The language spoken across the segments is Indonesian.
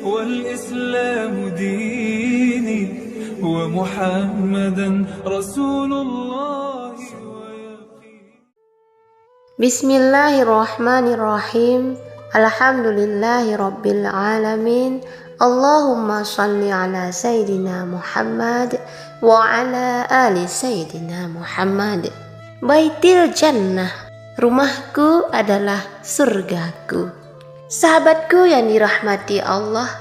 والإسلام ديني ومحمدا رسول الله. Bismillahirrahmanirrahim. Alhamdulillahi rabbil alamin. Allahumma shalli ala Sayyidina Muhammad wa ala ali Sayyidina Muhammad. Baitil jannah, rumahku adalah surgaku. Sahabatku yang dirahmati Allah,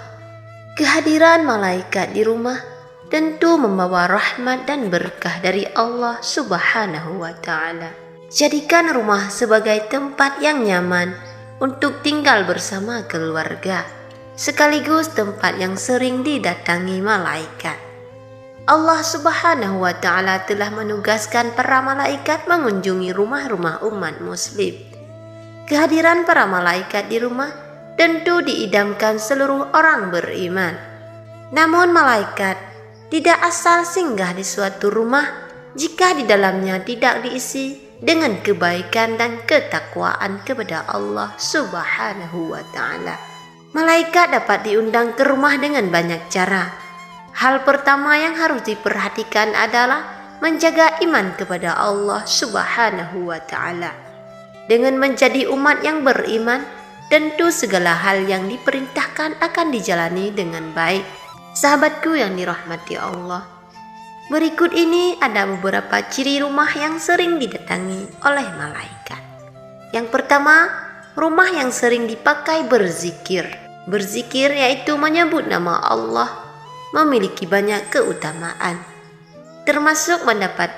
kehadiran malaikat di rumah tentu membawa rahmat dan berkah dari Allah Subhanahu wa ta'ala. Jadikan rumah sebagai tempat yang nyaman untuk tinggal bersama keluarga, sekaligus tempat yang sering didatangi malaikat. Allah Subhanahu wa ta'ala telah menugaskan para malaikat mengunjungi rumah-rumah umat muslim. Kehadiran para malaikat di rumah tentu diidamkan seluruh orang beriman. Namun malaikat tidak asal singgah di suatu rumah jika di dalamnya tidak diisi dengan kebaikan dan ketakwaan kepada Allah Subhanahu wa ta'ala. Malaikat dapat diundang ke rumah dengan banyak cara. Hal pertama yang harus diperhatikan adalah menjaga iman kepada Allah Subhanahu wa ta'ala. Dengan menjadi umat yang beriman, tentu segala hal yang diperintahkan akan dijalani dengan baik. Sahabatku yang dirahmati Allah, berikut ini ada beberapa ciri rumah yang sering didatangi oleh malaikat. Yang pertama, rumah yang sering dipakai berzikir. Berzikir yaitu menyebut nama Allah, memiliki banyak keutamaan, termasuk mendapat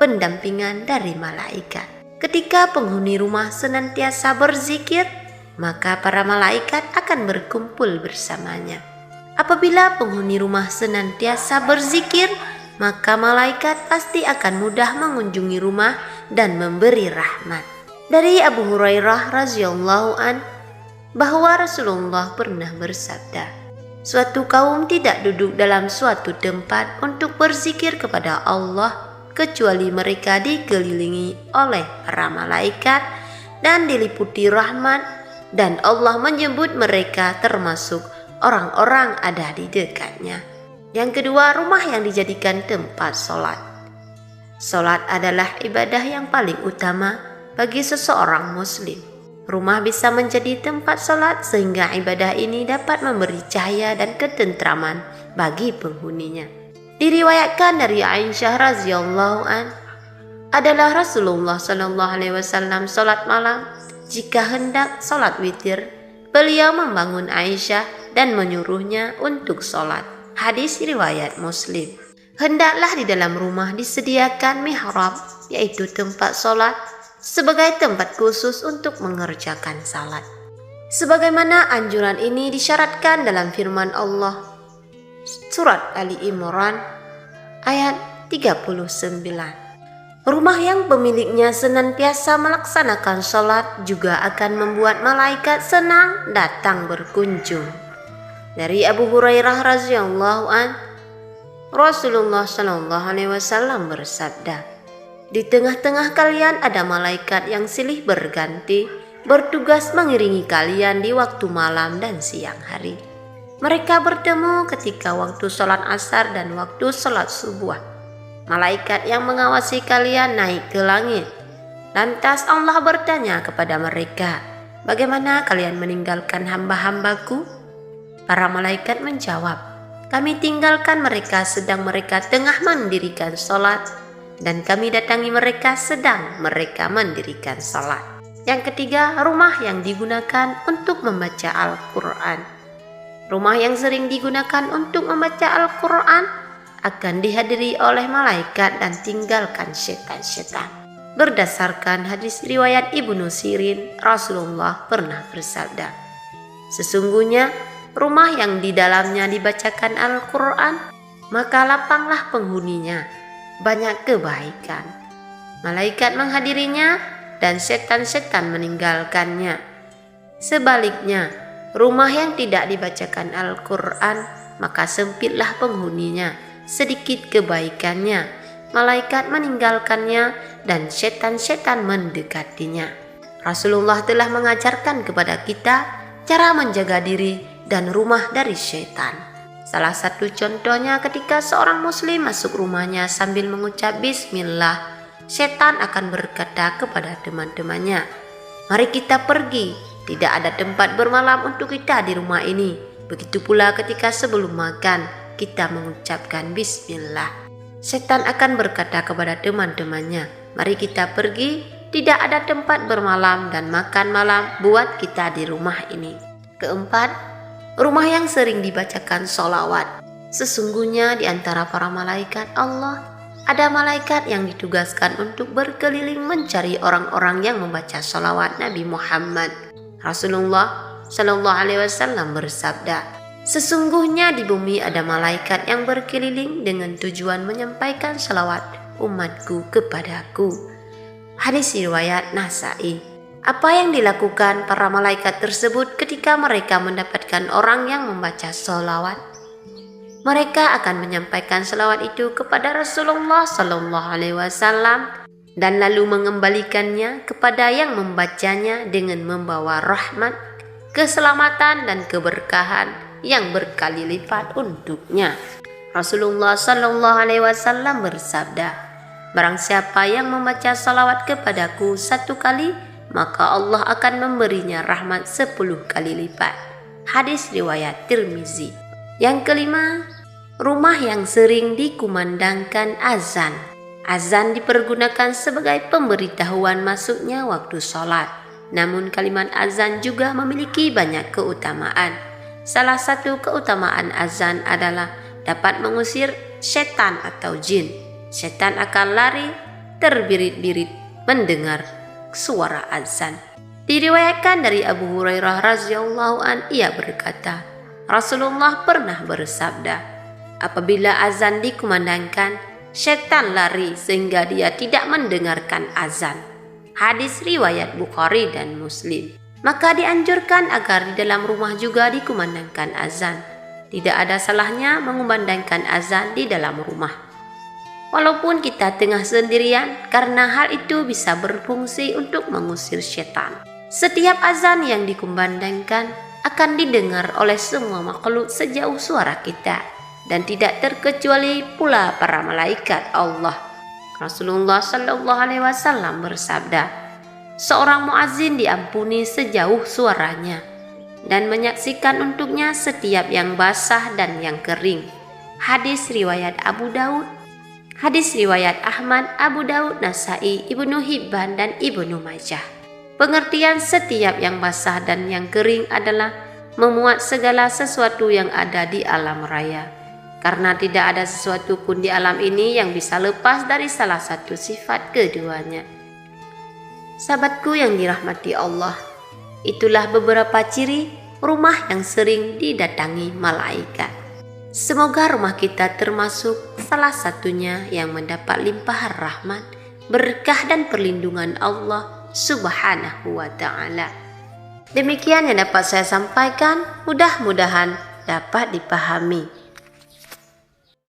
pendampingan dari malaikat. Ketika penghuni rumah senantiasa berzikir, maka para malaikat akan berkumpul bersamanya. Apabila penghuni rumah senantiasa berzikir, maka malaikat pasti akan mudah mengunjungi rumah dan memberi rahmat. Dari Abu Hurairah radhiyallahu an bahwa Rasulullah pernah bersabda, suatu kaum tidak duduk dalam suatu tempat untuk berzikir kepada Allah kecuali mereka dikelilingi oleh para malaikat dan diliputi rahmat, dan Allah menyebut mereka termasuk orang-orang ada di dekatnya. Yang kedua, rumah yang dijadikan tempat sholat. Sholat adalah ibadah yang paling utama bagi seseorang muslim. Rumah bisa menjadi tempat sholat sehingga ibadah ini dapat memberi cahaya dan ketentraman bagi penghuninya. Diriwayatkan dari Aisyah radhiyallahu an adalah Rasulullah sallallahu alaihi wasallam sholat malam. Jika hendak sholat witir, beliau membangun Aisyah dan menyuruhnya untuk sholat. Hadis riwayat Muslim. Hendaklah di dalam rumah disediakan mihrab, yaitu tempat sholat, sebagai tempat khusus untuk mengerjakan salat. Sebagaimana anjuran ini disyaratkan dalam firman Allah, Surat Ali Imran ayat 39. Rumah yang pemiliknya senantiasa melaksanakan sholat juga akan membuat malaikat senang datang berkunjung. Dari Abu Hurairah radhiyallahu an, Rasulullah sallallahu alaihi wasallam bersabda, di tengah-tengah kalian ada malaikat yang silih berganti, bertugas mengiringi kalian di waktu malam dan siang hari. Mereka bertemu ketika waktu sholat asar dan waktu sholat subuh. Malaikat yang mengawasi kalian naik ke langit. Lantas Allah bertanya kepada mereka, bagaimana kalian meninggalkan hamba-hambaku? Para malaikat menjawab, kami tinggalkan mereka sedang mereka tengah mendirikan sholat, dan kami datangi mereka sedang mereka mendirikan sholat. Yang ketiga, rumah yang digunakan untuk membaca Al-Quran. Rumah yang sering digunakan untuk membaca Al-Quran akan dihadiri oleh malaikat dan tinggalkan setan-setan. Berdasarkan hadis riwayat Ibnu Sirin, Rasulullah pernah bersabda, sesungguhnya rumah yang di dalamnya dibacakan Al-Quran, maka lapanglah penghuninya, banyak kebaikan. Malaikat menghadirinya dan setan-setan meninggalkannya. Sebaliknya, rumah yang tidak dibacakan Al-Quran, maka sempitlah penghuninya, sedikit kebaikannya, malaikat meninggalkannya dan setan-setan mendekatinya. Rasulullah telah mengajarkan kepada kita cara menjaga diri dan rumah dari syaitan. Salah satu contohnya ketika seorang muslim masuk rumahnya sambil mengucap bismillah, syaitan akan berkata kepada teman-temannya, "Mari kita pergi, tidak ada tempat bermalam untuk kita di rumah ini." Begitu pula ketika sebelum makan, kita mengucapkan bismillah. Setan akan berkata kepada teman-temannya, "Mari kita pergi, tidak ada tempat bermalam dan makan malam buat kita di rumah ini." Keempat, rumah yang sering dibacakan sholawat. Sesungguhnya di antara para malaikat Allah, ada malaikat yang ditugaskan untuk berkeliling mencari orang-orang yang membaca sholawat Nabi Muhammad. Rasulullah Shallallahu Alaihi Wasallam bersabda, "Sesungguhnya di bumi ada malaikat yang berkeliling dengan tujuan menyampaikan sholawat umatku kepadaku." Hadis riwayat Nasai. Apa yang dilakukan para malaikat tersebut ketika mereka mendapatkan orang yang membaca sholawat? Mereka akan menyampaikan sholawat itu kepada Rasulullah Shallallahu Alaihi Wasallam dan lalu mengembalikannya kepada yang membacanya dengan membawa rahmat, keselamatan dan keberkahan yang berkali lipat untuknya. Rasulullah Shallallahu Alaihi Wasallam bersabda, "Barang siapa yang membaca salawat kepadaku 1 kali, maka Allah akan memberinya rahmat 10 kali lipat." Hadis riwayat Tirmizi. Yang kelima, rumah yang sering dikumandangkan azan. Azan dipergunakan sebagai pemberitahuan masuknya waktu sholat. Namun kalimat azan juga memiliki banyak keutamaan. Salah satu keutamaan azan adalah dapat mengusir setan atau jin. Setan akan lari terbirit-birit mendengar suara azan. Diriwayatkan dari Abu Hurairah radhiyallahu an, ia berkata, Rasulullah pernah bersabda, apabila azan dikumandangkan, setan lari sehingga dia tidak mendengarkan azan. Hadis riwayat Bukhari dan Muslim. Maka dianjurkan agar di dalam rumah juga dikumandangkan azan. Tidak ada salahnya mengumandangkan azan di dalam rumah, walaupun kita tengah sendirian, karena hal itu bisa berfungsi untuk mengusir setan. Setiap azan yang dikumandangkan akan didengar oleh semua makhluk sejauh suara kita, dan tidak terkecuali pula para malaikat Allah. Rasulullah Shallallahu Alaihi Wasallam bersabda, seorang muazzin diampuni sejauh suaranya dan menyaksikan untuknya setiap yang basah dan yang kering. Hadis riwayat Abu Daud. Hadis riwayat Ahmad, Abu Daud, Nasai, Ibnu Hibban, dan Ibnu Majah. Pengertian setiap yang basah dan yang kering adalah memuat segala sesuatu yang ada di alam raya. Karena tidak ada sesuatu pun di alam ini yang bisa lepas dari salah satu sifat keduanya. Sahabatku yang dirahmati Allah, itulah beberapa ciri rumah yang sering didatangi malaikat. Semoga rumah kita termasuk salah satunya yang mendapat limpahan rahmat, berkah dan perlindungan Allah Subhanahu wa ta'ala. Demikian yang dapat saya sampaikan, mudah-mudahan dapat dipahami.